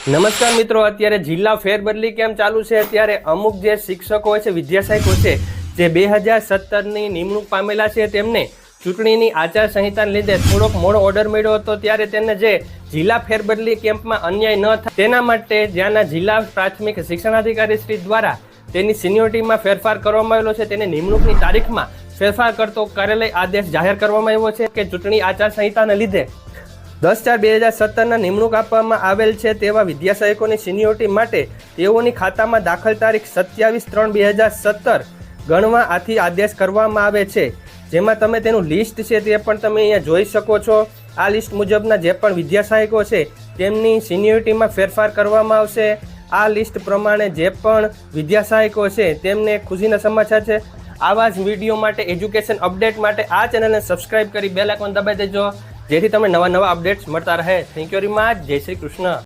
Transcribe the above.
નમસ્કાર મિત્રો, અત્યારે જિલ્લા ફેરબદલી કેમ ચાલુ છે ત્યારે અમુક જે શિક્ષકો હોય છે, વિદ્યાસહાયકો છે, જે 2017ની નિમણૂક પામેલા છે, તેમને ચૂંટણીની આચારસંહિતાને લીધે થોડોક મોડો ઓર્ડર મળ્યો હતો. ત્યારે તેને જે જિલ્લા ફેરબદલી કેમ્પમાં અન્યાય ન થાય તેના માટે જ્યાંના જિલ્લા પ્રાથમિક શિક્ષણાધિકારી શ્રી દ્વારા તેની સિનિયોરિટીમાં ફેરફાર કરવામાં આવેલો છે. તેને નિમણૂકની તારીખમાં ફેરફાર કરતો કાર્યાલય આદેશ જાહેર કરવામાં આવ્યો છે કે ચૂંટણી આચારસંહિતાને લીધે 10/4/2017ના નિમણૂક આપવામાં આવેલ છે તેવા વિદ્યાસહાયકોની સિનિયોરિટી માટે તેઓની ખાતામાં દાખલ તારીખ 27/3/2017 ગણવા આથી આદેશ કરવામાં આવે છે. જેમાં તમે તેનું લિસ્ટ છે તે પણ તમે અહીંયા જોઈ શકો છો. આ લિસ્ટ મુજબના જે પણ વિદ્યાસહાયકો છે તેમની સિનિયોરિટીમાં ફેરફાર કરવામાં આવશે. આ લિસ્ટ પ્રમાણે જે પણ વિદ્યાસહાયકો છે તેમને ખુશીના સમાચાર છે. આવા જ વિડીયો માટે, એજ્યુકેશન અપડેટ માટે આ ચેનલને સબસ્ક્રાઇબ કરી બેલ આઇકોન દબાવી દેજો, જેથી તમને નવા અપડેટ્સ મળતા રહે. Thank you very much. જય શ્રી કૃષ્ણ.